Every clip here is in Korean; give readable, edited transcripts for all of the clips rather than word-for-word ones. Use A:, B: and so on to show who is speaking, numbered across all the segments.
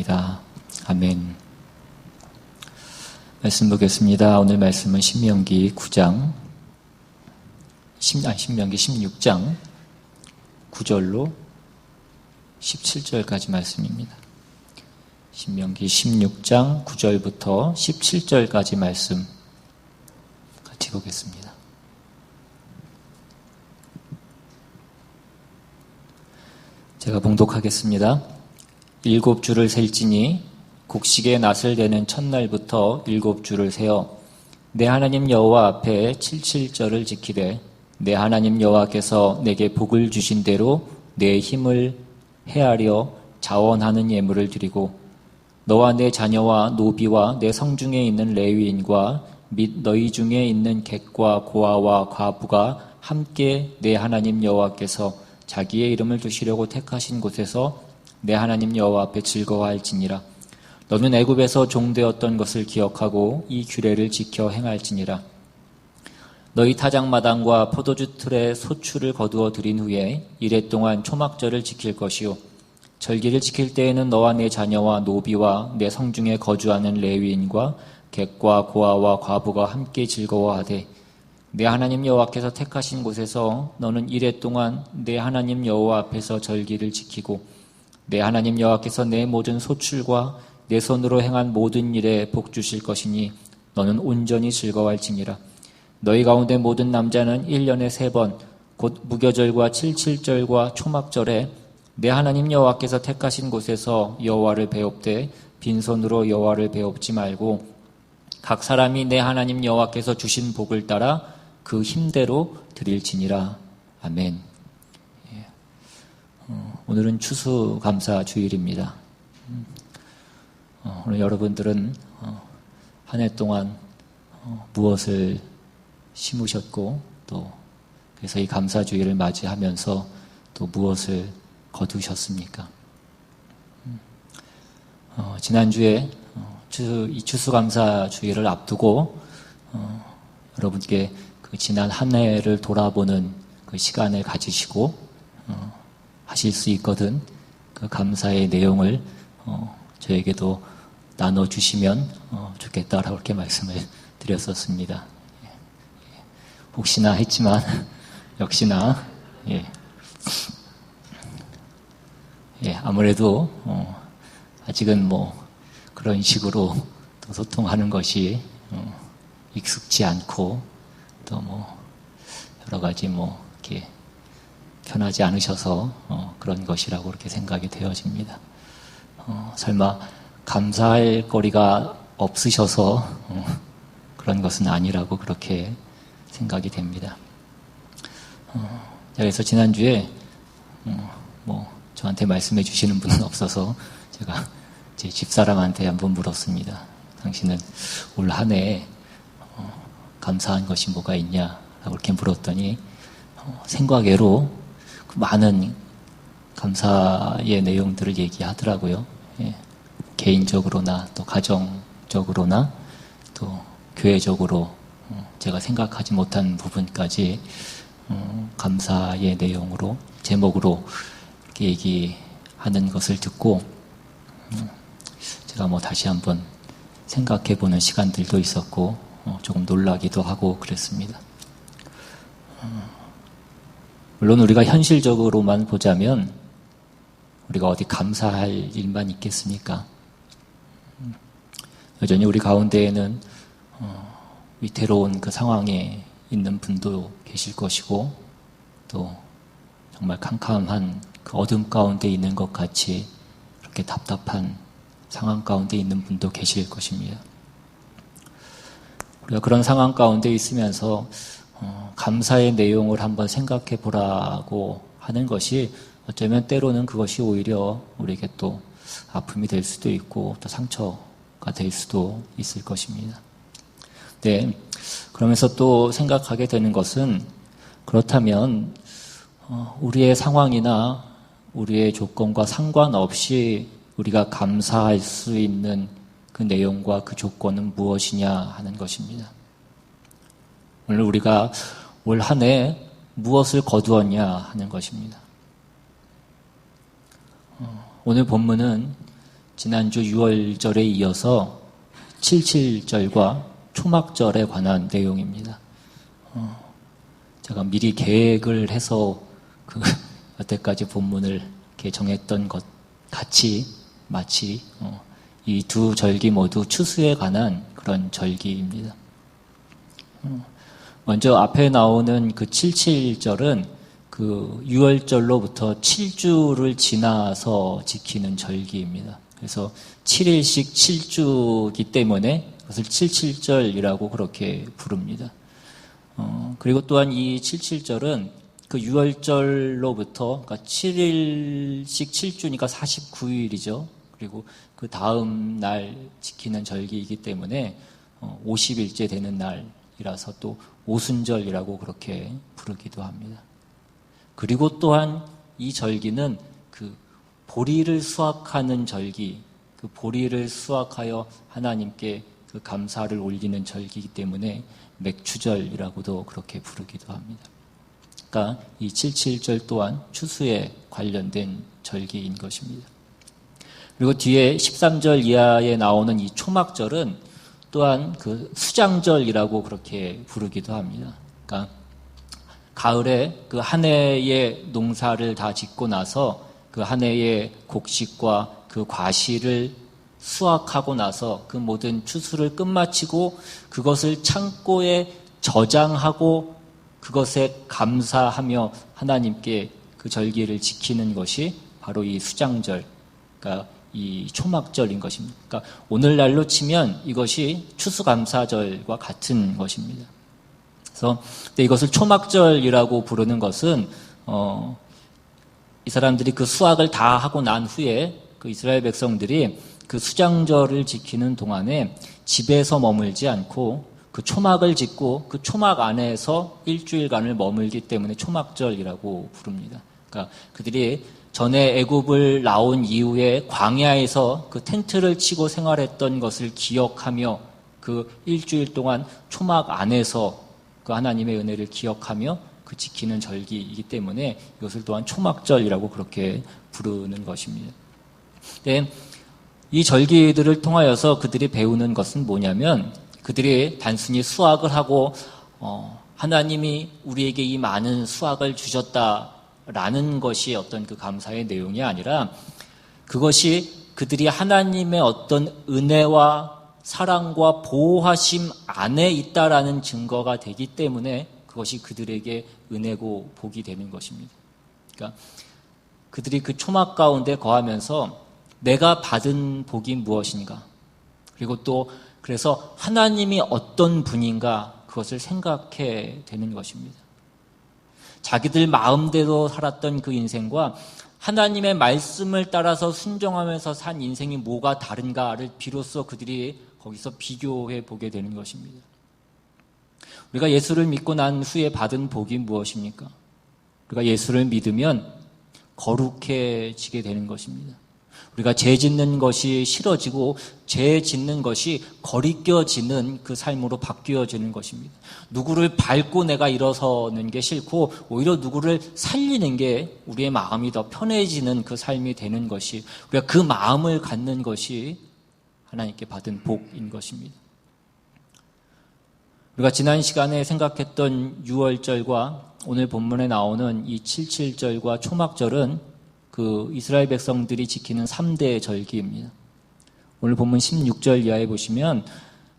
A: 기도합나이다. 아멘. 말씀 보겠습니다. 오늘 말씀은 신명기 16장 9절로 17절까지 말씀입니다. 신명기 16장 9절부터 17절까지 말씀 같이 보겠습니다. 제가 봉독하겠습니다. 7주를 셀지니 곡식의 낫을 내는 첫날부터 7주를 세어 내 하나님 여호와 앞에 77절을 지키되 내 하나님 여호와께서 내게 복을 주신 대로 내 힘을 헤아려 자원하는 예물을 드리고 너와 내 자녀와 노비와 내 성중에 있는 레위인과 및 너희 중에 있는 객과 고아와 과부가 함께 내 하나님 여호와께서 자기의 이름을 두시려고 택하신 곳에서 내 하나님 여호와 앞에 즐거워할지니라. 너는 애굽에서 종되었던 것을 기억하고 이 규례를 지켜 행할지니라. 너희 타작마당과 포도주 틀에 소출을 거두어 들인 후에 이레 동안 초막절을 지킬 것이요 절기를 지킬 때에는 너와 내 자녀와 노비와 내 성중에 거주하는 레위인과 객과 고아와 과부가 함께 즐거워하되 내 하나님 여호와께서 택하신 곳에서 너는 이레 동안 내 하나님 여호와 앞에서 절기를 지키고 내 하나님 여호와께서 내 모든 소출과 내 손으로 행한 모든 일에 복 주실 것이니 너는 온전히 즐거워할지니라. 너희 가운데 모든 남자는 1년에 3번 곧 무교절과 칠칠절과 초막절에 내 하나님 여호와께서 택하신 곳에서 여호와를 배웁되 빈손으로 여호와를 배웁지 말고 각 사람이 내 하나님 여호와께서 주신 복을 따라 그 힘대로 드릴지니라. 아멘. 오늘은 추수감사주일입니다. 오늘 여러분들은 한 해 동안 무엇을 심으셨고 또 그래서 이 감사주일을 맞이하면서 또 무엇을 거두셨습니까? 지난주에 이 추수감사주일을 앞두고 여러분께 그 지난 한 해를 돌아보는 그 시간을 가지시고 하실 수 있거든 그 감사의 내용을 저에게도 나눠주시면 좋겠다라고 이렇게 말씀을 드렸었습니다. 혹시나 했지만 역시나 아무래도 아직은 그런 식으로 또 소통하는 것이 익숙지 않고 또 여러 가지 이렇게 편하지 않으셔서 그런 것이라고 이렇게 생각이 되어집니다. 설마 감사할 거리가 없으셔서 그런 것은 아니라고 그렇게 생각이 됩니다. 그래서 지난주에 저한테 말씀해 주시는 분은 없어서 제가 제 집사람한테 한번 물었습니다. 당신은 올 한 해에 감사한 것이 뭐가 있냐라고 이렇게 물었더니 생각외로 많은 감사의 내용들을 얘기하더라고요. 개인적으로나 또 가정적으로나 또 교회적으로 제가 생각하지 못한 부분까지 감사의 내용으로 제목으로 이렇게 얘기하는 것을 듣고 제가 다시 한번 생각해 보는 시간들도 있었고 조금 놀라기도 하고 그랬습니다. 물론 우리가 현실적으로만 보자면 우리가 어디 감사할 일만 있겠습니까? 여전히 우리 가운데에는 위태로운 그 상황에 있는 분도 계실 것이고 또 정말 캄캄한 그 어둠 가운데 있는 것 같이 그렇게 답답한 상황 가운데 있는 분도 계실 것입니다. 우리가 그런 상황 가운데 있으면서 감사의 내용을 한번 생각해 보라고 하는 것이 어쩌면 때로는 그것이 오히려 우리에게 또 아픔이 될 수도 있고 또 상처가 될 수도 있을 것입니다. 네, 그러면서 또 생각하게 되는 것은 그렇다면 우리의 상황이나 우리의 조건과 상관없이 우리가 감사할 수 있는 그 내용과 그 조건은 무엇이냐 하는 것입니다. 오늘 우리가 올 한 해 무엇을 거두었냐 하는 것입니다. 오늘 본문은 지난주 6월절에 이어서 77절과 초막절에 관한 내용입니다. 제가 미리 계획을 해서 여태까지 본문을 이렇게 정했던 것 같이 마치 이 두 절기 모두 추수에 관한 그런 절기입니다. 먼저 앞에 나오는 그 77절은 그 6월절로부터 7주를 지나서 지키는 절기입니다. 그래서 7일씩 7주이기 때문에 그것을 77절이라고 그렇게 부릅니다. 그리고 또한 이 77절은 그 6월절로부터 그러니까 7일씩 7주니까 49일이죠. 그리고 그 다음 날 지키는 절기이기 때문에 50일째 되는 날이라서 또 오순절이라고 그렇게 부르기도 합니다. 그리고 또한 이 절기는 그 보리를 수확하는 절기, 그 보리를 수확하여 하나님께 그 감사를 올리는 절기이기 때문에 맥추절이라고도 그렇게 부르기도 합니다. 그러니까 이 77절 또한 추수에 관련된 절기인 것입니다. 그리고 뒤에 13절 이하에 나오는 이 초막절은 또한 그 수장절이라고 그렇게 부르기도 합니다. 그러니까 가을에 그 한 해의 농사를 다 짓고 나서 그 한 해의 곡식과 그 과실을 수확하고 나서 그 모든 추수를 끝마치고 그것을 창고에 저장하고 그것에 감사하며 하나님께 그 절기를 지키는 것이 바로 이 수장절, 그러니까 이 초막절인 것입니다. 그러니까 오늘날로 치면 이것이 추수감사절과 같은 것입니다. 그래서 이것을 초막절이라고 부르는 것은 이 사람들이 그 수확을 다 하고 난 후에 그 이스라엘 백성들이 그 수장절을 지키는 동안에 집에서 머물지 않고 그 초막을 짓고 그 초막 안에서 일주일간을 머물기 때문에 초막절이라고 부릅니다. 그러니까 그들이 전에 애굽을 나온 이후에 광야에서 그 텐트를 치고 생활했던 것을 기억하며 그 일주일 동안 초막 안에서 그 하나님의 은혜를 기억하며 그 지키는 절기이기 때문에 이것을 또한 초막절이라고 그렇게 부르는 것입니다. 네, 이 절기들을 통하여서 그들이 배우는 것은 뭐냐면 그들이 단순히 수확을 하고 하나님이 우리에게 이 많은 수확을 주셨다라는 것이 어떤 그 감사의 내용이 아니라 그것이 그들이 하나님의 어떤 은혜와 사랑과 보호하심 안에 있다라는 증거가 되기 때문에 그것이 그들에게 은혜고 복이 되는 것입니다. 그러니까 그들이 그 초막 가운데 거하면서 내가 받은 복이 무엇인가? 그리고 또 그래서 하나님이 어떤 분인가 그것을 생각해 되는 것입니다. 자기들 마음대로 살았던 그 인생과 하나님의 말씀을 따라서 순종하면서 산 인생이 뭐가 다른가를 비로소 그들이 거기서 비교해 보게 되는 것입니다. 우리가 예수를 믿고 난 후에 받은 복이 무엇입니까? 우리가 예수를 믿으면 거룩해지게 되는 것입니다. 우리가 죄 짓는 것이 싫어지고 죄 짓는 것이 거리껴지는 그 삶으로 바뀌어지는 것입니다. 누구를 밟고 내가 일어서는 게 싫고 오히려 누구를 살리는 게 우리의 마음이 더 편해지는 그 삶이 되는 것이 우리가 그 마음을 갖는 것이 하나님께 받은 복인 것입니다. 우리가 지난 시간에 생각했던 6월절과 오늘 본문에 나오는 이 77절과 초막절은 그 이스라엘 백성들이 지키는 3대 절기입니다. 오늘 본문 16절 이하에 보시면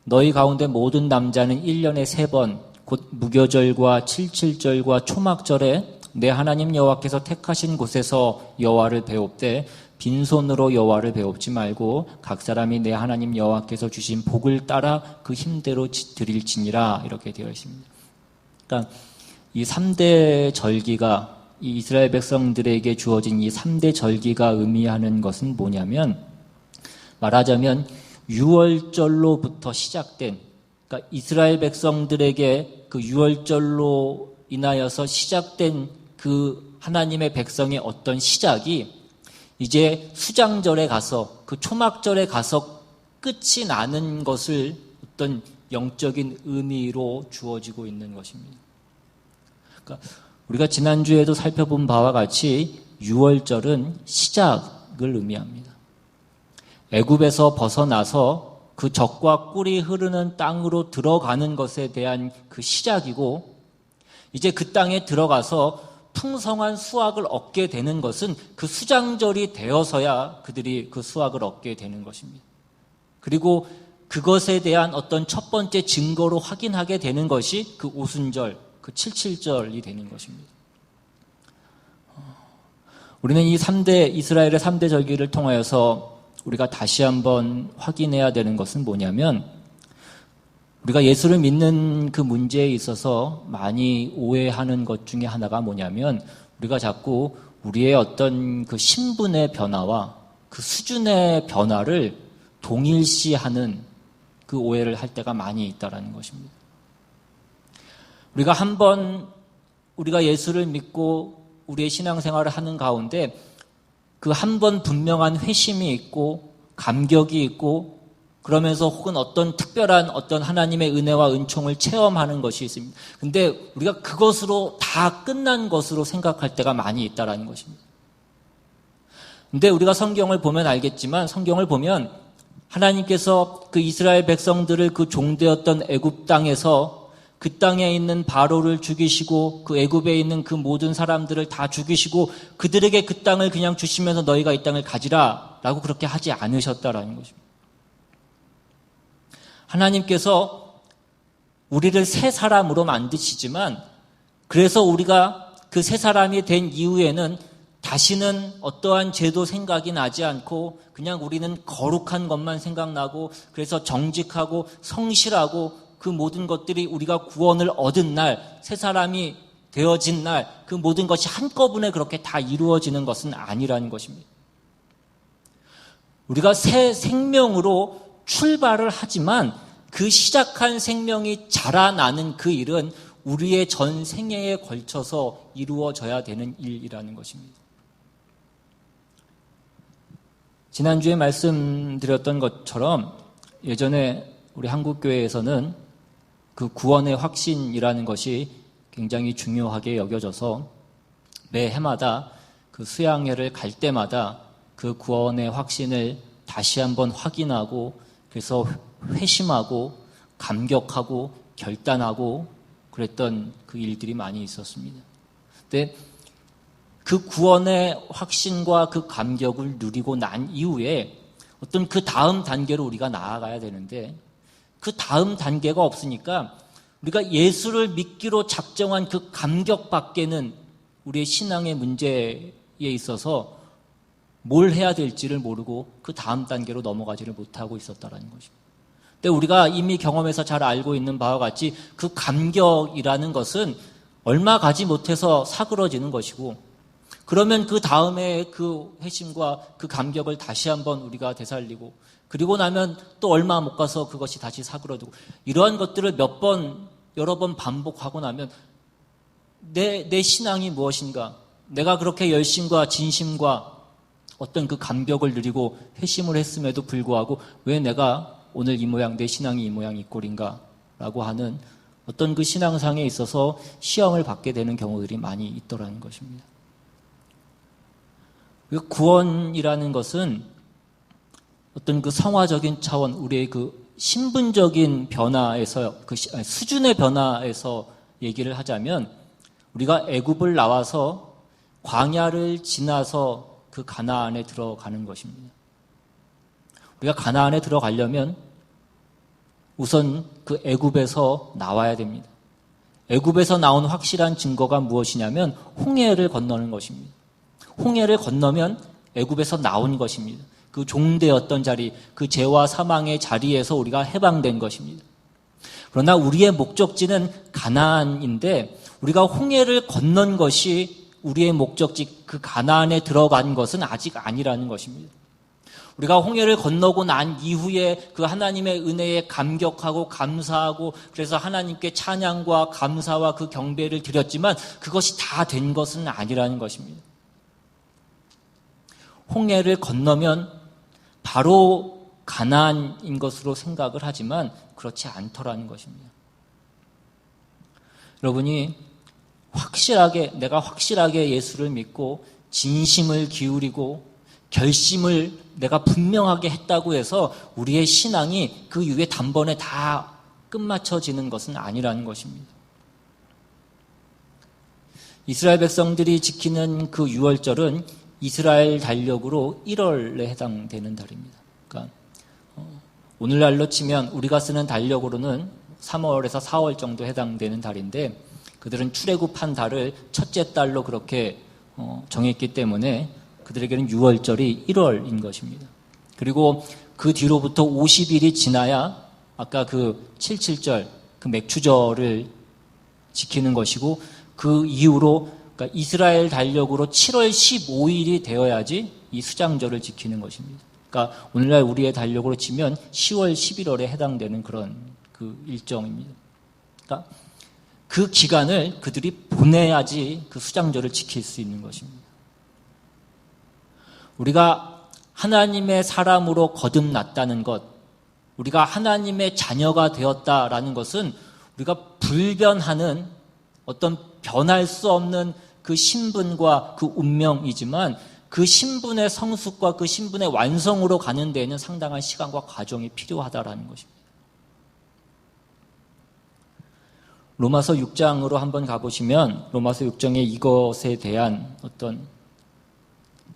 A: 너희 가운데 모든 남자는 1년에 3번 곧 무교절과 77절과 초막절에 내 하나님 여호와께서 택하신 곳에서 여호와를 배웁되 빈손으로 여호와를 배웁지 말고 각 사람이 내 하나님 여호와께서 주신 복을 따라 그 힘대로 드릴지니라 이렇게 되어 있습니다. 그러니까 이 3대 절기가 이 이스라엘 백성들에게 주어진 이 3대 절기가 의미하는 것은 뭐냐면 말하자면 6월절로부터 시작된 그러니까 이스라엘 백성들에게 그 6월절로 인하여서 시작된 그 하나님의 백성의 어떤 시작이 이제 수장절에 가서 그 초막절에 가서 끝이 나는 것을 어떤 영적인 의미로 주어지고 있는 것입니다. 그러니까 우리가 지난주에도 살펴본 바와 같이 6월절은 시작을 의미합니다. 애굽에서 벗어나서 그 젖과 꿀이 흐르는 땅으로 들어가는 것에 대한 그 시작이고, 이제 그 땅에 들어가서 풍성한 수확을 얻게 되는 것은 그 수장절이 되어서야 그들이 그 수확을 얻게 되는 것입니다. 그리고 그것에 대한 어떤 첫 번째 증거로 확인하게 되는 것이 그 오순절, 그 칠칠절이 되는 것입니다. 우리는 이 이스라엘의 3대 절기를 통하여서 우리가 다시 한번 확인해야 되는 것은 뭐냐면, 우리가 예수를 믿는 그 문제에 있어서 많이 오해하는 것 중에 하나가 뭐냐면, 우리가 자꾸 우리의 어떤 그 신분의 변화와 그 수준의 변화를 동일시하는 그 오해를 할 때가 많이 있다라는 것입니다. 우리가 한번 우리가 예수를 믿고 우리의 신앙생활을 하는 가운데 그 한 번 분명한 회심이 있고 감격이 있고, 그러면서 혹은 어떤 특별한 어떤 하나님의 은혜와 은총을 체험하는 것이 있습니다. 근데 우리가 그것으로 다 끝난 것으로 생각할 때가 많이 있다라는 것입니다. 근데 우리가 성경을 보면 알겠지만, 성경을 보면 하나님께서 그 이스라엘 백성들을 그 종되었던 애굽 땅에서 그 땅에 있는 바로를 죽이시고 그 애굽에 있는 그 모든 사람들을 다 죽이시고 그들에게 그 땅을 그냥 주시면서 너희가 이 땅을 가지라 라고 그렇게 하지 않으셨다라는 것입니다. 하나님께서 우리를 새 사람으로 만드시지만, 그래서 우리가 그 새 사람이 된 이후에는 다시는 어떠한 죄도 생각이 나지 않고 그냥 우리는 거룩한 것만 생각나고, 그래서 정직하고 성실하고 그 모든 것들이 우리가 구원을 얻은 날, 새 사람이 되어진 날, 그 모든 것이 한꺼번에 그렇게 다 이루어지는 것은 아니라는 것입니다. 우리가 새 생명으로 출발을 하지만 그 시작한 생명이 자라나는 그 일은 우리의 전 생애에 걸쳐서 이루어져야 되는 일이라는 것입니다. 지난주에 말씀드렸던 것처럼 예전에 우리 한국교회에서는 그 구원의 확신이라는 것이 굉장히 중요하게 여겨져서 매 해마다 그 수양회를 갈 때마다 그 구원의 확신을 다시 한번 확인하고, 그래서 회심하고 감격하고 결단하고 그랬던 그 일들이 많이 있었습니다. 근데 그 구원의 확신과 그 감격을 누리고 난 이후에 어떤 그 다음 단계로 우리가 나아가야 되는데, 그 다음 단계가 없으니까 우리가 예수를 믿기로 작정한 그 감격밖에는 우리의 신앙의 문제에 있어서 뭘 해야 될지를 모르고 그 다음 단계로 넘어가지를 못하고 있었다는 것입니다. 근데 우리가 이미 경험해서 잘 알고 있는 바와 같이 그 감격이라는 것은 얼마 가지 못해서 사그러지는 것이고, 그러면 그 다음에 그 회심과 그 감격을 다시 한번 우리가 되살리고, 그리고 나면 또 얼마 못 가서 그것이 다시 사그러들고, 이러한 것들을 몇 번, 여러 번 반복하고 나면 내 신앙이 무엇인가, 내가 그렇게 열심과 진심과 어떤 그 감격을 누리고 회심을 했음에도 불구하고 왜 내가 오늘 이 모양, 내 신앙이 이 모양 이 꼴인가 라고 하는 어떤 그 신앙상에 있어서 시험을 받게 되는 경우들이 많이 있더라는 것입니다. 구원이라는 것은 어떤 그 성화적인 차원, 우리의 그 신분적인 변화에서, 그 수준의 변화에서 얘기를 하자면, 우리가 애굽을 나와서 광야를 지나서 그 가나안에 들어가는 것입니다. 우리가 가나안에 들어가려면 우선 그 애굽에서 나와야 됩니다. 애굽에서 나온 확실한 증거가 무엇이냐면 홍해를 건너는 것입니다. 홍해를 건너면 애굽에서 나온 것입니다. 그 종되었던 자리, 그 죄와 사망의 자리에서 우리가 해방된 것입니다. 그러나 우리의 목적지는 가나안인데, 우리가 홍해를 건넌 것이 우리의 목적지, 그 가나안에 들어간 것은 아직 아니라는 것입니다. 우리가 홍해를 건너고 난 이후에 그 하나님의 은혜에 감격하고 감사하고, 그래서 하나님께 찬양과 감사와 그 경배를 드렸지만 그것이 다 된 것은 아니라는 것입니다. 홍해를 건너면 바로 가나안인 것으로 생각을 하지만 그렇지 않더라는 것입니다. 여러분이 내가 확실하게 예수를 믿고 진심을 기울이고 결심을 내가 분명하게 했다고 해서 우리의 신앙이 그 이후에 단번에 다 끝마쳐지는 것은 아니라는 것입니다. 이스라엘 백성들이 지키는 그 유월절은 이스라엘 달력으로 1월에 해당되는 달입니다. 그러니까 오늘날로 치면 우리가 쓰는 달력으로는 3월에서 4월 정도 해당되는 달인데 그들은 출애굽한 달을 첫째 달로 그렇게 정했기 때문에 그들에게는 유월절이 1월인 것입니다. 그리고 그 뒤로부터 50일이 지나야 아까 그 77절, 그 맥추절을 지키는 것이고 그 이후로 그러니까 이스라엘 달력으로 7월 15일이 되어야지 이 수장절을 지키는 것입니다. 그러니까 오늘날 우리의 달력으로 치면 10월, 11월에 해당되는 그런 그 일정입니다. 그러니까 그 기간을 그들이 보내야지 그 수장절을 지킬 수 있는 것입니다. 우리가 하나님의 사람으로 거듭났다는 것, 우리가 하나님의 자녀가 되었다라는 것은 우리가 불변하는 어떤 변할 수 없는 그 신분과 그 운명이지만 그 신분의 성숙과 그 신분의 완성으로 가는 데에는 상당한 시간과 과정이 필요하다라는 것입니다. 로마서 6장으로 한번 가보시면 로마서 6장에 이것에 대한 어떤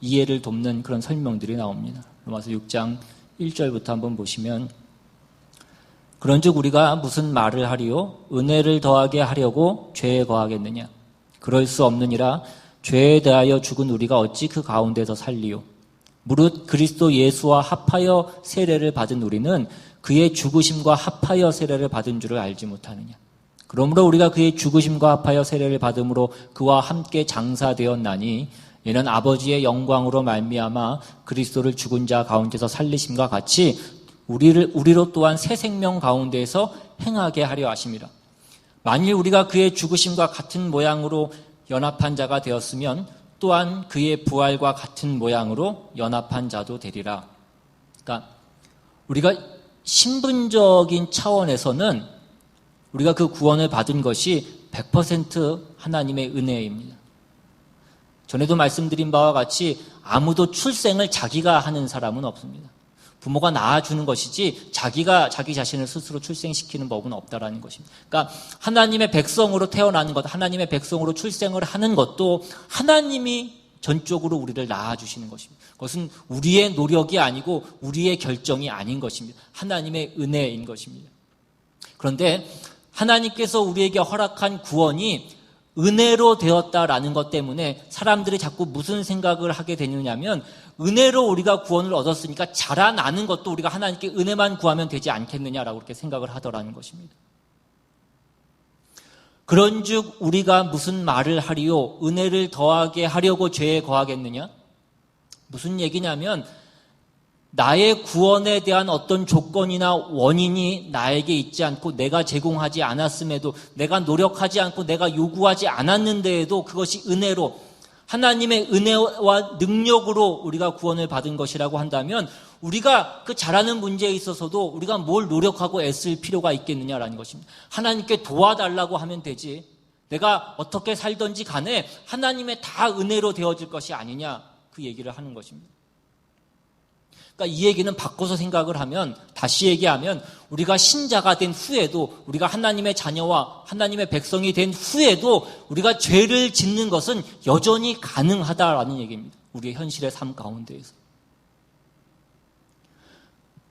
A: 이해를 돕는 그런 설명들이 나옵니다. 로마서 6장 1절부터 한번 보시면 그런즉 우리가 무슨 말을 하리요? 은혜를 더하게 하려고 죄에 거하겠느냐? 그럴 수 없느니라. 죄에 대하여 죽은 우리가 어찌 그 가운데서 살리요? 무릇 그리스도 예수와 합하여 세례를 받은 우리는 그의 죽으심과 합하여 세례를 받은 줄을 알지 못하느냐? 그러므로 우리가 그의 죽으심과 합하여 세례를 받음으로 그와 함께 장사되었나니 이는 아버지의 영광으로 말미암아 그리스도를 죽은 자 가운데서 살리심과 같이 우리로 또한 새 생명 가운데에서 행하게 하려 하심이라. 만일 우리가 그의 죽으심과 같은 모양으로 연합한 자가 되었으면 또한 그의 부활과 같은 모양으로 연합한 자도 되리라. 그러니까 우리가 신분적인 차원에서는 우리가 그 구원을 받은 것이 100% 하나님의 은혜입니다. 전에도 말씀드린 바와 같이 아무도 출생을 자기가 하는 사람은 없습니다. 부모가 낳아주는 것이지 자기가 자기 자신을 스스로 출생시키는 법은 없다라는 것입니다. 그러니까 하나님의 백성으로 태어나는 것, 하나님의 백성으로 출생을 하는 것도 하나님이 전적으로 우리를 낳아주시는 것입니다. 그것은 우리의 노력이 아니고 우리의 결정이 아닌 것입니다. 하나님의 은혜인 것입니다. 그런데 하나님께서 우리에게 허락한 구원이 은혜로 되었다라는 것 때문에 사람들이 자꾸 무슨 생각을 하게 되느냐면 은혜로 우리가 구원을 얻었으니까 자라나는 것도 우리가 하나님께 은혜만 구하면 되지 않겠느냐라고 그렇게 생각을 하더라는 것입니다. 그런즉 우리가 무슨 말을 하리요? 은혜를 더하게 하려고 죄에 거하겠느냐? 무슨 얘기냐면 나의 구원에 대한 어떤 조건이나 원인이 나에게 있지 않고 내가 제공하지 않았음에도 내가 노력하지 않고 내가 요구하지 않았는데에도 그것이 은혜로 하나님의 은혜와 능력으로 우리가 구원을 받은 것이라고 한다면 우리가 그 잘하는 문제에 있어서도 우리가 뭘 노력하고 애쓸 필요가 있겠느냐라는 것입니다. 하나님께 도와달라고 하면 되지 내가 어떻게 살든지 간에 하나님의 다 은혜로 되어질 것이 아니냐 그 얘기를 하는 것입니다. 그러니까 이 얘기는 바꿔서 생각을 하면 다시 얘기하면 우리가 신자가 된 후에도 우리가 하나님의 자녀와 하나님의 백성이 된 후에도 우리가 죄를 짓는 것은 여전히 가능하다라는 얘기입니다. 우리의 현실의 삶 가운데에서.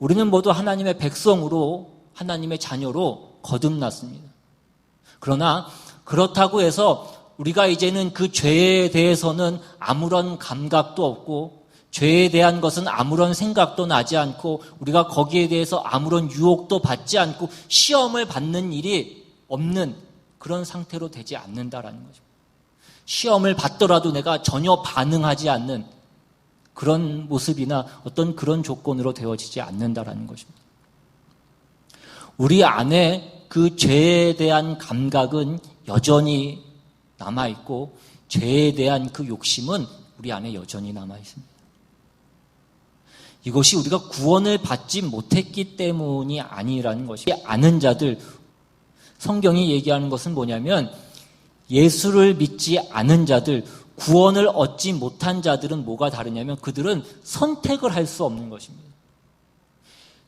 A: 우리는 모두 하나님의 백성으로 하나님의 자녀로 거듭났습니다. 그러나 그렇다고 해서 우리가 이제는 그 죄에 대해서는 아무런 감각도 없고 죄에 대한 것은 아무런 생각도 나지 않고 우리가 거기에 대해서 아무런 유혹도 받지 않고 시험을 받는 일이 없는 그런 상태로 되지 않는다라는 거죠. 시험을 받더라도 내가 전혀 반응하지 않는 그런 모습이나 어떤 그런 조건으로 되어지지 않는다라는 것입니다. 우리 안에 그 죄에 대한 감각은 여전히 남아있고 죄에 대한 그 욕심은 우리 안에 여전히 남아있습니다. 이것이 우리가 구원을 받지 못했기 때문이 아니라는 것이 아는 자들 성경이 얘기하는 것은 뭐냐면 예수를 믿지 않은 자들 구원을 얻지 못한 자들은 뭐가 다르냐면 그들은 선택을 할 수 없는 것입니다.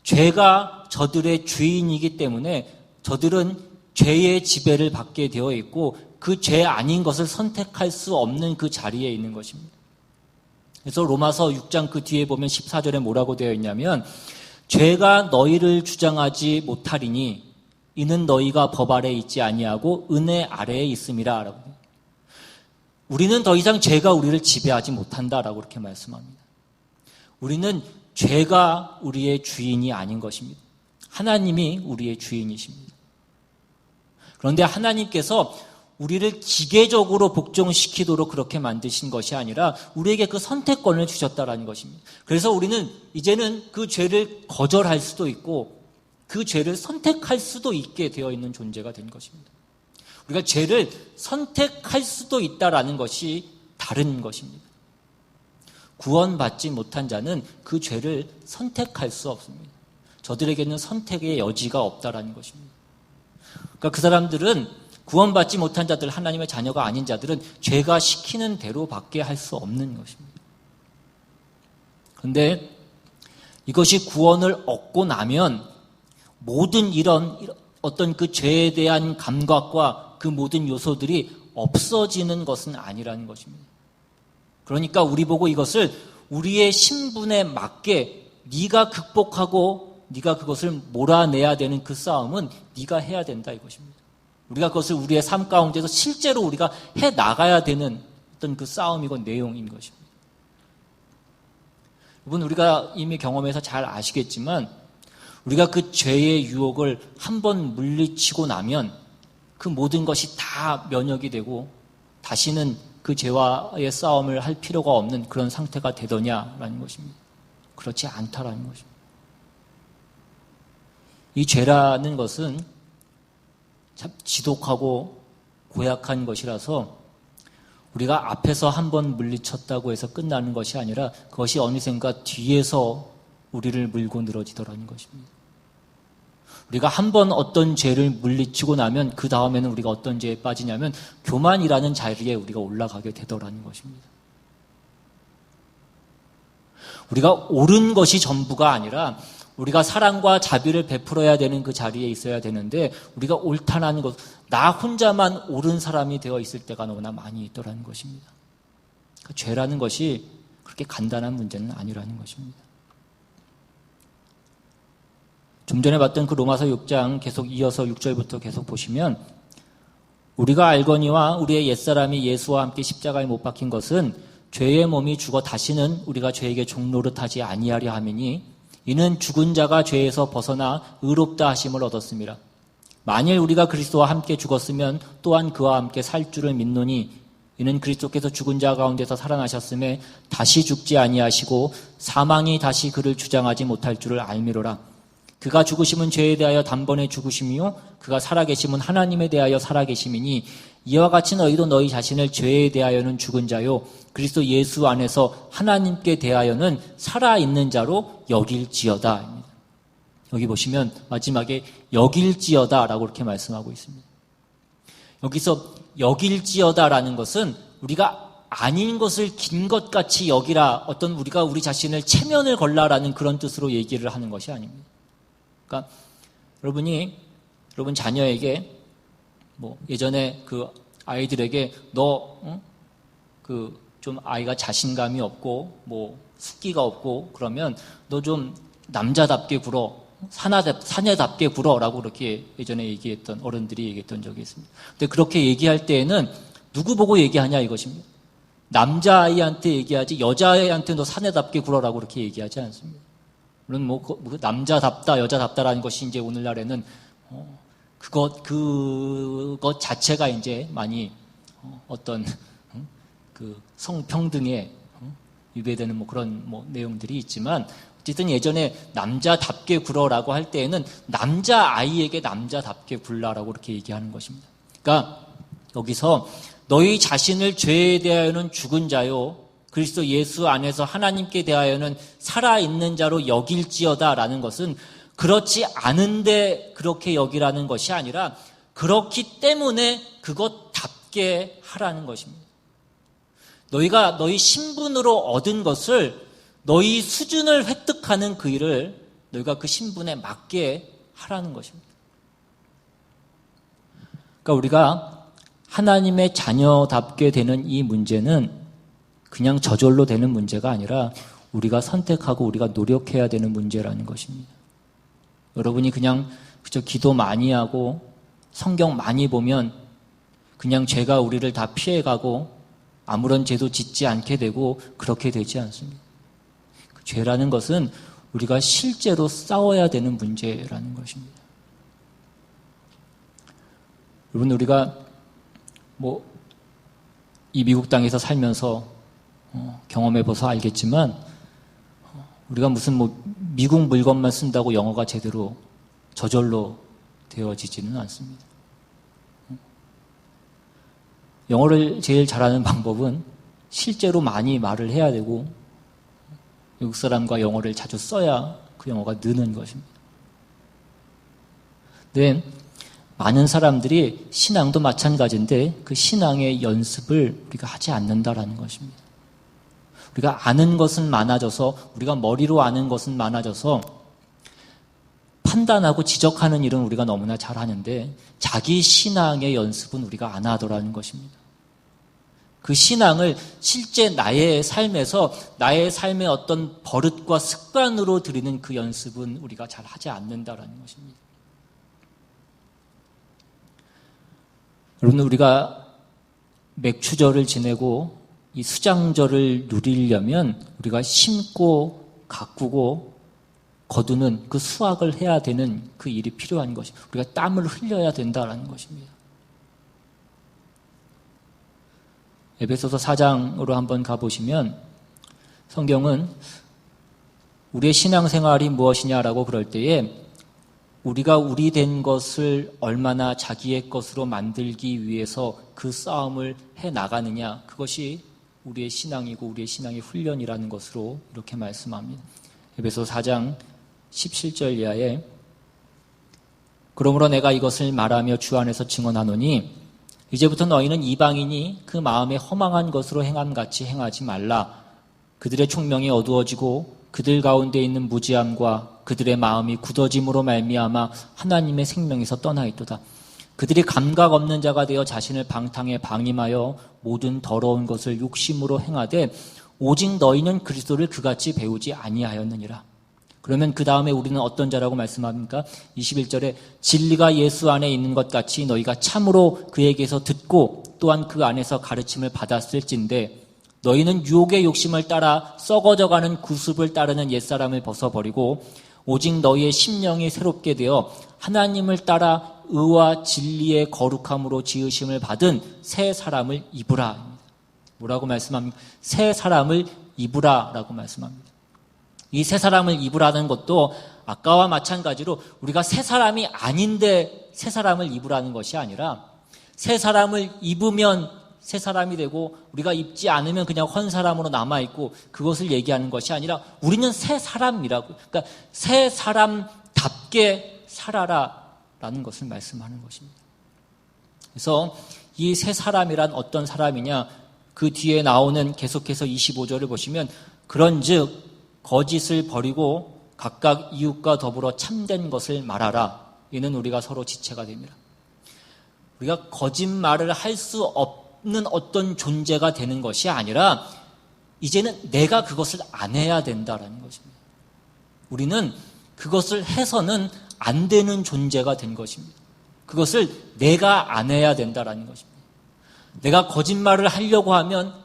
A: 죄가 저들의 주인이기 때문에 저들은 죄의 지배를 받게 되어 있고 그 죄 아닌 것을 선택할 수 없는 그 자리에 있는 것입니다. 그래서 로마서 6장 그 뒤에 보면 14절에 뭐라고 되어 있냐면 죄가 너희를 주장하지 못하리니 이는 너희가 법 아래에 있지 아니하고 은혜 아래에 있음이라 라고. 우리는 더 이상 죄가 우리를 지배하지 못한다라고 그렇게 말씀합니다. 우리는 죄가 우리의 주인이 아닌 것입니다. 하나님이 우리의 주인이십니다. 그런데 하나님께서 우리를 기계적으로 복종시키도록 그렇게 만드신 것이 아니라 우리에게 그 선택권을 주셨다라는 것입니다. 그래서 우리는 이제는 그 죄를 거절할 수도 있고 그 죄를 선택할 수도 있게 되어 있는 존재가 된 것입니다. 우리가 죄를 선택할 수도 있다라는 것이 다른 것입니다. 구원받지 못한 자는 그 죄를 선택할 수 없습니다. 저들에게는 선택의 여지가 없다라는 것입니다. 그러니까 그 사람들은 구원받지 못한 자들, 하나님의 자녀가 아닌 자들은 죄가 시키는 대로밖에 할 수 없는 것입니다. 그런데 이것이 구원을 얻고 나면 모든 이런 어떤 그 죄에 대한 감각과 그 모든 요소들이 없어지는 것은 아니라는 것입니다. 그러니까 우리 보고 이것을 우리의 신분에 맞게 네가 극복하고 네가 그것을 몰아내야 되는 그 싸움은 네가 해야 된다 이것입니다. 우리가 그것을 우리의 삶 가운데서 실제로 우리가 해 나가야 되는 어떤 그 싸움이고 내용인 것입니다. 여러분 우리가 이미 경험해서 잘 아시겠지만 우리가 그 죄의 유혹을 한번 물리치고 나면 그 모든 것이 다 면역이 되고 다시는 그 죄와의 싸움을 할 필요가 없는 그런 상태가 되더냐라는 것입니다. 그렇지 않다라는 것입니다. 이 죄라는 것은 참 지독하고 고약한 것이라서 우리가 앞에서 한번 물리쳤다고 해서 끝나는 것이 아니라 그것이 어느샌가 뒤에서 우리를 물고 늘어지더라는 것입니다. 우리가 한번 어떤 죄를 물리치고 나면 그 다음에는 우리가 어떤 죄에 빠지냐면 교만이라는 자리에 우리가 올라가게 되더라는 것입니다. 우리가 옳은 것이 전부가 아니라 우리가 사랑과 자비를 베풀어야 되는 그 자리에 있어야 되는데 우리가 옳다는 것, 나 혼자만 옳은 사람이 되어 있을 때가 너무나 많이 있더라는 것입니다. 그러니까 죄라는 것이 그렇게 간단한 문제는 아니라는 것입니다. 좀 전에 봤던 그 로마서 6장 계속 이어서 6절부터 계속 보시면 우리가 알거니와 우리의 옛사람이 예수와 함께 십자가에 못 박힌 것은 죄의 몸이 죽어 다시는 우리가 죄에게 종노릇하지 아니하려 함이니 이는 죽은 자가 죄에서 벗어나 의롭다 하심을 얻었습니다. 만일 우리가 그리스도와 함께 죽었으면 또한 그와 함께 살 줄을 믿노니 이는 그리스도께서 죽은 자 가운데서 살아나셨음에 다시 죽지 아니하시고 사망이 다시 그를 주장하지 못할 줄을 알미로라. 그가 죽으심은 죄에 대하여 단번에 죽으심이요 그가 살아계심은 하나님에 대하여 살아계심이니 이와 같이 너희도 너희 자신을 죄에 대하여는 죽은 자요 그리스도 예수 안에서 하나님께 대하여는 살아있는 자로 여길지어다. 여기 보시면 마지막에 여길지어다라고 이렇게 말씀하고 있습니다. 여기서 여길지어다라는 것은 우리가 아닌 것을 긴 것 같이 여기라, 어떤 우리가 우리 자신을 체면을 걸라라는 그런 뜻으로 얘기를 하는 것이 아닙니다. 그러니까 여러분 자녀에게 뭐 예전에 그 아이들에게 너 좀 아이가 자신감이 없고 뭐 숙기가 없고 그러면 너 좀 남자답게 굴어, 사내답게 굴어라고 그렇게 예전에 얘기했던 어른들이 얘기했던 적이 있습니다. 근데 그렇게 얘기할 때에는 누구 보고 얘기하냐 이것입니다. 남자아이한테 얘기하지 여자아이한테 너 사내답게 굴어라고 그렇게 얘기하지 않습니다. 물론 뭐 남자답다 여자답다라는 것이 이제 오늘날에는 그것 자체가 이제 많이 어떤 그 성평등에 위배되는 뭐 그런 뭐 내용들이 있지만 어쨌든 예전에 남자답게 굴어라고 할 때에는 남자아이에게 남자답게 굴라라고 그렇게 얘기하는 것입니다. 그러니까 여기서 너희 자신을 죄에 대하여는 죽은 자요 그리스도 예수 안에서 하나님께 대하여는 살아있는 자로 여길지어다라는 것은 그렇지 않은데 그렇게 여기라는 것이 아니라 그렇기 때문에 그것답게 하라는 것입니다. 너희가 너희 신분으로 얻은 것을 너희 수준을 획득하는 그 일을 너희가 그 신분에 맞게 하라는 것입니다. 그러니까 우리가 하나님의 자녀답게 되는 이 문제는 그냥 저절로 되는 문제가 아니라 우리가 선택하고 우리가 노력해야 되는 문제라는 것입니다. 여러분이 그냥 그저 기도 많이 하고 성경 많이 보면 그냥 죄가 우리를 다 피해가고 아무런 죄도 짓지 않게 되고 그렇게 되지 않습니다. 그 죄라는 것은 우리가 실제로 싸워야 되는 문제라는 것입니다. 여러분, 우리가 이 미국 땅에서 살면서 경험해봐서 알겠지만 우리가 무슨 미국 물건만 쓴다고 영어가 제대로 저절로 되어지지는 않습니다. 영어를 제일 잘하는 방법은 실제로 많이 말을 해야 되고 외국 사람과 영어를 자주 써야 그 영어가 느는 것입니다. 근데 많은 사람들이 신앙도 마찬가지인데 그 신앙의 연습을 우리가 하지 않는다라는 것입니다. 우리가 아는 것은 많아져서 우리가 머리로 아는 것은 많아져서 판단하고 지적하는 일은 우리가 너무나 잘하는데 자기 신앙의 연습은 우리가 안 하더라는 것입니다. 그 신앙을 실제 나의 삶에서 나의 삶의 어떤 버릇과 습관으로 들이는 그 연습은 우리가 잘 하지 않는다라는 것입니다. 여러분, 우리가 맥추절을 지내고 이 수장절을 누리려면 우리가 심고 가꾸고 거두는 그 수확을 해야 되는 그 일이 필요한 것이 우리가 땀을 흘려야 된다는 것입니다. 에베소서 4장으로 한번 가보시면 성경은 우리의 신앙생활이 무엇이냐라고 그럴 때에 우리가 우리 된 것을 얼마나 자기의 것으로 만들기 위해서 그 싸움을 해나가느냐, 그것이 우리의 신앙이고 우리의 신앙의 훈련이라는 것으로 이렇게 말씀합니다. 에베소서 4장 17절 이하에 그러므로 내가 이것을 말하며 주 안에서 증언하노니 이제부터 너희는 이방인이 그 마음에 허망한 것으로 행함같이 행하지 말라. 그들의 총명이 어두워지고 그들 가운데 있는 무지함과 그들의 마음이 굳어짐으로 말미암아 하나님의 생명에서 떠나 있도다. 그들이 감각 없는 자가 되어 자신을 방탕에 방임하여 모든 더러운 것을 욕심으로 행하되 오직 너희는 그리스도를 그같이 배우지 아니하였느니라. 그러면 그 다음에 우리는 어떤 자라고 말씀합니까? 21절에 진리가 예수 안에 있는 것 같이 너희가 참으로 그에게서 듣고 또한 그 안에서 가르침을 받았을진데 너희는 유혹의 욕심을 따라 썩어져가는 구습을 따르는 옛사람을 벗어버리고 오직 너희의 심령이 새롭게 되어 하나님을 따라 의와 진리의 거룩함으로 지으심을 받은 새 사람을 입으라. 뭐라고 말씀합니까? 새 사람을 입으라라고 말씀합니다. 이 새 사람을 입으라는 것도 아까와 마찬가지로 우리가 새 사람이 아닌데 새 사람을 입으라는 것이 아니라 새 사람을 입으면 새 사람이 되고 우리가 입지 않으면 그냥 헌 사람으로 남아있고 그것을 얘기하는 것이 아니라 우리는 새 사람이라고, 그러니까 새 사람답게 살아라라는 것을 말씀하는 것입니다. 그래서 이 새 사람이란 어떤 사람이냐, 그 뒤에 나오는 계속해서 25절을 보시면 그런즉 거짓을 버리고 각각 이웃과 더불어 참된 것을 말하라. 이는 우리가 서로 지체가 됩니다. 우리가 거짓말을 할 수 없는 어떤 존재가 되는 것이 아니라 이제는 내가 그것을 안 해야 된다라는 것입니다. 우리는 그것을 해서는 안 되는 존재가 된 것입니다. 그것을 내가 안 해야 된다라는 것입니다. 내가 거짓말을 하려고 하면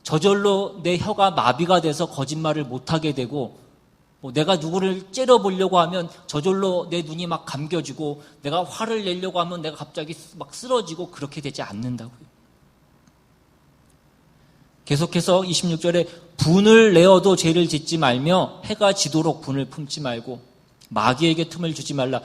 A: 저절로 내 혀가 마비가 돼서 거짓말을 못하게 되고 내가 누구를 째려보려고 하면 저절로 내 눈이 막 감겨지고 내가 화를 내려고 하면 내가 갑자기 막 쓰러지고 그렇게 되지 않는다고요. 계속해서 26절에 분을 내어도 죄를 짓지 말며 해가 지도록 분을 품지 말고 마귀에게 틈을 주지 말라.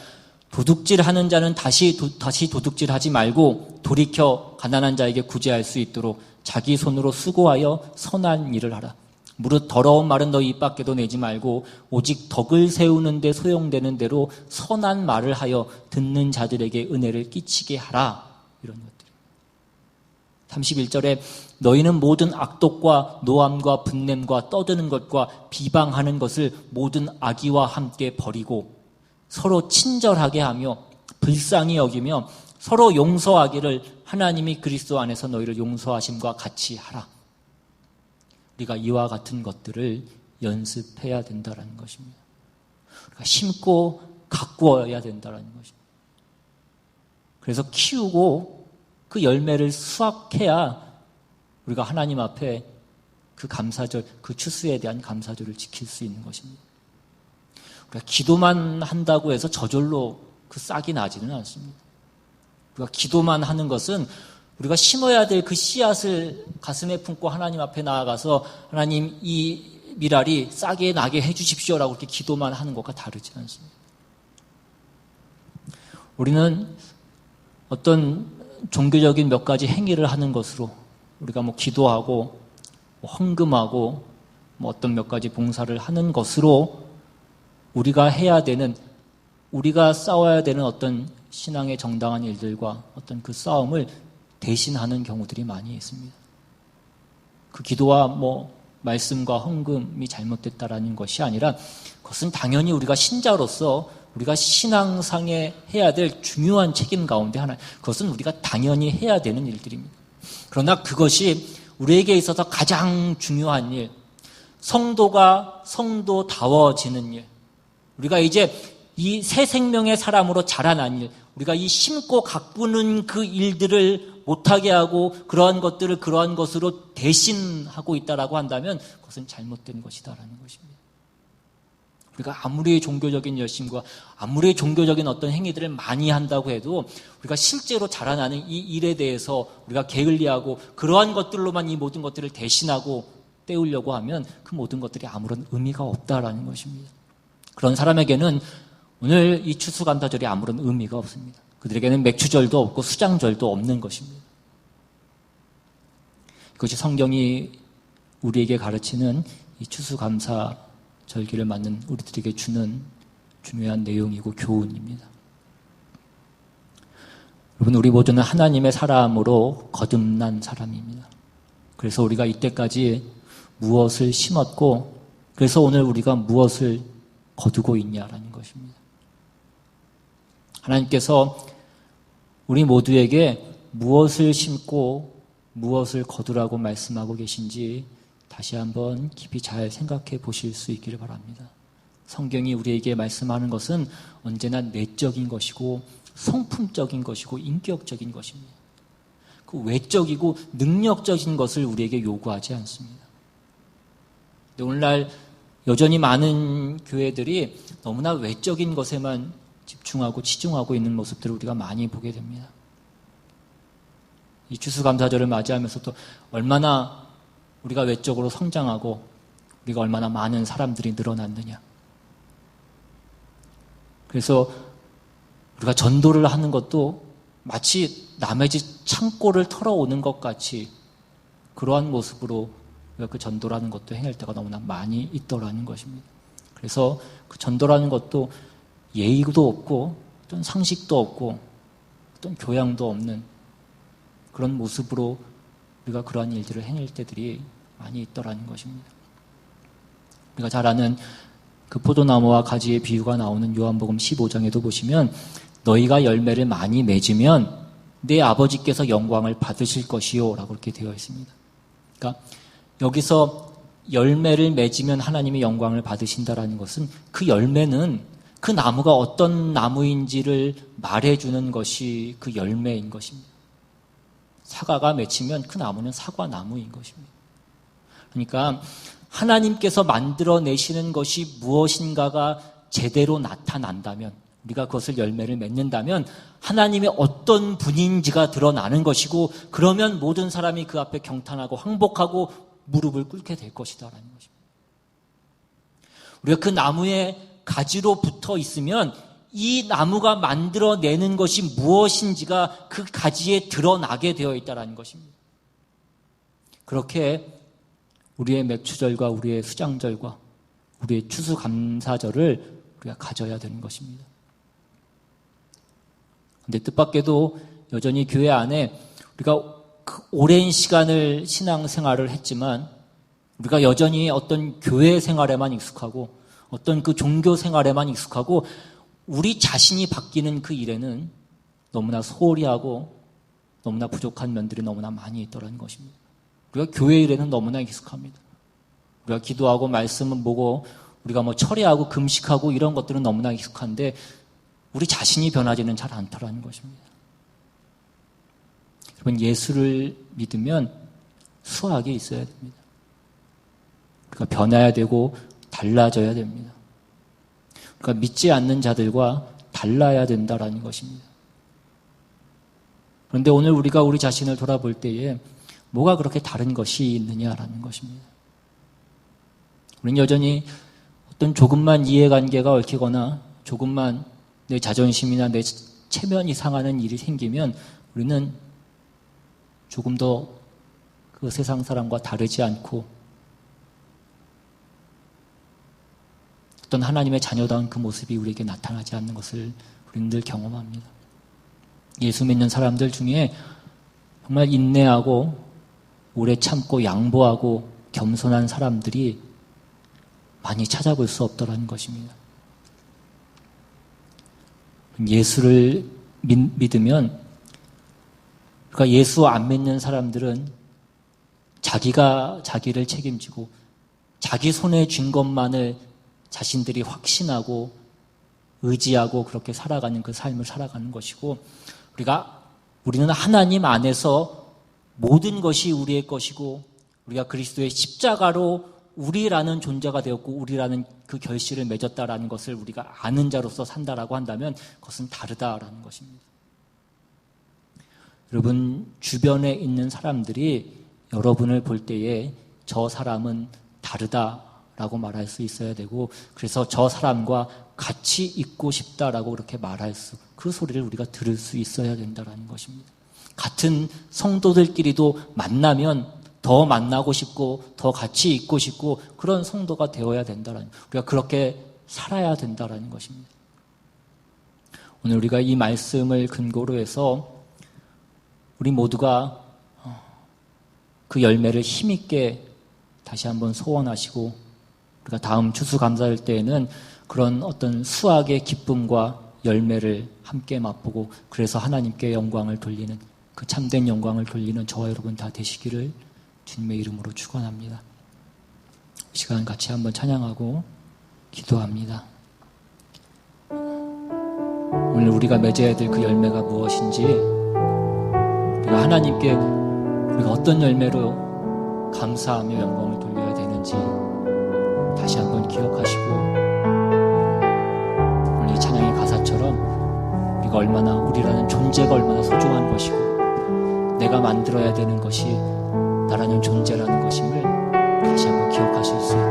A: 도둑질하는 자는 다시 도둑질하지 말고 돌이켜 가난한 자에게 구제할 수 있도록 자기 손으로 수고하여 선한 일을 하라. 무릇 더러운 말은 너희 입 밖에도 내지 말고 오직 덕을 세우는 데 소용되는 대로 선한 말을 하여 듣는 자들에게 은혜를 끼치게 하라. 이런 것들. 31절에 너희는 모든 악독과 노함과 분냄과 떠드는 것과 비방하는 것을 모든 악의와 함께 버리고 서로 친절하게 하며 불쌍히 여기며 서로 용서하기를 하나님이 그리스도 안에서 너희를 용서하심과 같이 하라. 우리가 이와 같은 것들을 연습해야 된다는 것입니다. 우리가 심고 가꾸어야 된다는 것입니다. 그래서 키우고 그 열매를 수확해야 우리가 하나님 앞에 그 감사절, 그 추수에 대한 감사절을 지킬 수 있는 것입니다. 우리가 기도만 한다고 해서 저절로 그 싹이 나지는 않습니다. 우리가 기도만 하는 것은 우리가 심어야 될 그 씨앗을 가슴에 품고 하나님 앞에 나아가서 하나님 이 미랄이 싹이 나게 해주십시오라고 이렇게 기도만 하는 것과 다르지 않습니다. 우리는 어떤 종교적인 몇 가지 행위를 하는 것으로 우리가 기도하고 헌금하고 어떤 몇 가지 봉사를 하는 것으로 우리가 해야 되는, 우리가 싸워야 되는 어떤 신앙의 정당한 일들과 어떤 그 싸움을 대신하는 경우들이 많이 있습니다. 그 기도와 말씀과 헌금이 잘못됐다라는 것이 아니라 그것은 당연히 우리가 신자로서 우리가 신앙상에 해야 될 중요한 책임 가운데 하나, 그것은 우리가 당연히 해야 되는 일들입니다. 그러나 그것이 우리에게 있어서 가장 중요한 일, 성도가 성도다워지는 일, 우리가 이제 이 새 생명의 사람으로 자라난 일, 우리가 이 심고 가꾸는 그 일들을 못하게 하고 그러한 것들을 그러한 것으로 대신하고 있다라고 한다면 그것은 잘못된 것이다라는 것입니다. 우리가 아무리 종교적인 열심과 아무리 종교적인 어떤 행위들을 많이 한다고 해도 우리가 실제로 자라나는 이 일에 대해서 우리가 게을리하고 그러한 것들로만 이 모든 것들을 대신하고 때우려고 하면 그 모든 것들이 아무런 의미가 없다라는 것입니다. 그런 사람에게는 오늘 이 추수감사절이 아무런 의미가 없습니다. 그들에게는 맥추절도 없고 수장절도 없는 것입니다. 그것이 성경이 우리에게 가르치는 이 추수감사절기를 맞는 우리들에게 주는 중요한 내용이고 교훈입니다. 여러분, 우리 모두는 하나님의 사람으로 거듭난 사람입니다. 그래서 우리가 이때까지 무엇을 심었고 그래서 오늘 우리가 무엇을 거두고 있냐라는 것입니다. 하나님께서 우리 모두에게 무엇을 심고 무엇을 거두라고 말씀하고 계신지 다시 한번 깊이 잘 생각해 보실 수 있기를 바랍니다. 성경이 우리에게 말씀하는 것은 언제나 내적인 것이고 성품적인 것이고 인격적인 것입니다. 그 외적이고 능력적인 것을 우리에게 요구하지 않습니다. 오늘날 여전히 많은 교회들이 너무나 외적인 것에만 집중하고 치중하고 있는 모습들을 우리가 많이 보게 됩니다. 이 추수감사절을 맞이하면서도 얼마나 우리가 외적으로 성장하고 우리가 얼마나 많은 사람들이 늘어났느냐. 그래서 우리가 전도를 하는 것도 마치 남의 집 창고를 털어오는 것 같이 그러한 모습으로 우리가 그 전도라는 것도 행할 때가 너무나 많이 있더라는 것입니다. 그래서 그 전도라는 것도 예의도 없고 어떤 상식도 없고 어떤 교양도 없는 그런 모습으로 우리가 그러한 일들을 행할 때들이 많이 있더라는 것입니다. 우리가 잘 아는 그 포도나무와 가지의 비유가 나오는 요한복음 15장에도 보시면 너희가 열매를 많이 맺으면 내 아버지께서 영광을 받으실 것이요 라고 이렇게 되어 있습니다. 그러니까 여기서 열매를 맺으면 하나님의 영광을 받으신다라는 것은 그 열매는 그 나무가 어떤 나무인지를 말해주는 것이 그 열매인 것입니다. 사과가 맺히면 그 나무는 사과나무인 것입니다. 그러니까 하나님께서 만들어내시는 것이 무엇인가가 제대로 나타난다면, 우리가 그것을 열매를 맺는다면 하나님의 어떤 분인지가 드러나는 것이고, 그러면 모든 사람이 그 앞에 경탄하고 항복하고 무릎을 꿇게 될 것이다라는 것입니다. 우리가 그 나무에 가지로 붙어 있으면 이 나무가 만들어내는 것이 무엇인지가 그 가지에 드러나게 되어 있다는 것입니다. 그렇게 우리의 맥추절과 우리의 수장절과 우리의 추수감사절을 우리가 가져야 되는 것입니다. 그런데 뜻밖에도 여전히 교회 안에 우리가 오랜 시간을 신앙생활을 했지만 우리가 여전히 어떤 교회 생활에만 익숙하고 어떤 그 종교 생활에만 익숙하고 우리 자신이 바뀌는 그 일에는 너무나 소홀히 하고 너무나 부족한 면들이 너무나 많이 있더라는 것입니다. 우리가 교회 일에는 너무나 익숙합니다. 우리가 기도하고 말씀은 보고 우리가 철회하고 금식하고 이런 것들은 너무나 익숙한데 우리 자신이 변하지는 잘 않더라는 것입니다. 여러분, 예수를 믿으면 수학이 있어야 됩니다. 우리가 변해야 되고 달라져야 됩니다. 우리가 믿지 않는 자들과 달라야 된다라는 것입니다. 그런데 오늘 우리가 우리 자신을 돌아볼 때에 뭐가 그렇게 다른 것이 있느냐라는 것입니다. 우리는 여전히 어떤 조금만 이해관계가 얽히거나 조금만 내 자존심이나 내 체면이 상하는 일이 생기면 우리는 조금 더 그 세상 사람과 다르지 않고 어떤 하나님의 자녀다운 그 모습이 우리에게 나타나지 않는 것을 우리는 늘 경험합니다. 예수 믿는 사람들 중에 정말 인내하고 오래 참고 양보하고 겸손한 사람들이 많이 찾아볼 수 없더라는 것입니다. 예수를 믿으면, 그러니까 예수 안 믿는 사람들은 자기가 자기를 책임지고 자기 손에 쥔 것만을 자신들이 확신하고 의지하고 그렇게 살아가는 그 삶을 살아가는 것이고, 우리는 하나님 안에서 모든 것이 우리의 것이고 우리가 그리스도의 십자가로 우리라는 존재가 되었고 우리라는 그 결실을 맺었다라는 것을 우리가 아는 자로서 산다라고 한다면 그것은 다르다라는 것입니다. 여러분, 주변에 있는 사람들이 여러분을 볼 때에 저 사람은 다르다라고 말할 수 있어야 되고, 그래서 저 사람과 같이 있고 싶다라고 그렇게 말할 그 소리를 우리가 들을 수 있어야 된다라는 것입니다. 같은 성도들끼리도 만나면 더 만나고 싶고 더 같이 있고 싶고 그런 성도가 되어야 된다라는, 우리가 그렇게 살아야 된다라는 것입니다. 오늘 우리가 이 말씀을 근거로 해서 우리 모두가 그 열매를 힘있게 다시 한번 소원하시고, 우리가 다음 추수감사절 때에는 그런 어떤 수확의 기쁨과 열매를 함께 맛보고 그래서 하나님께 영광을 돌리는, 그 참된 영광을 돌리는 저와 여러분 다 되시기를 주님의 이름으로 축원합니다. 이 시간 같이 한번 찬양하고 기도합니다. 오늘 우리가 맺어야 될 그 열매가 무엇인지, 우리가 하나님께 우리가 어떤 열매로 감사하며 영광을 돌려야 되는지 다시 한번 기억하시고, 오늘 이 찬양의 가사처럼 우리라는 존재가 얼마나 소중한 것이고 내가 만들어야 되는 것이 나라는 존재라는 것임을 다시 한번 기억하실 수 있습니다.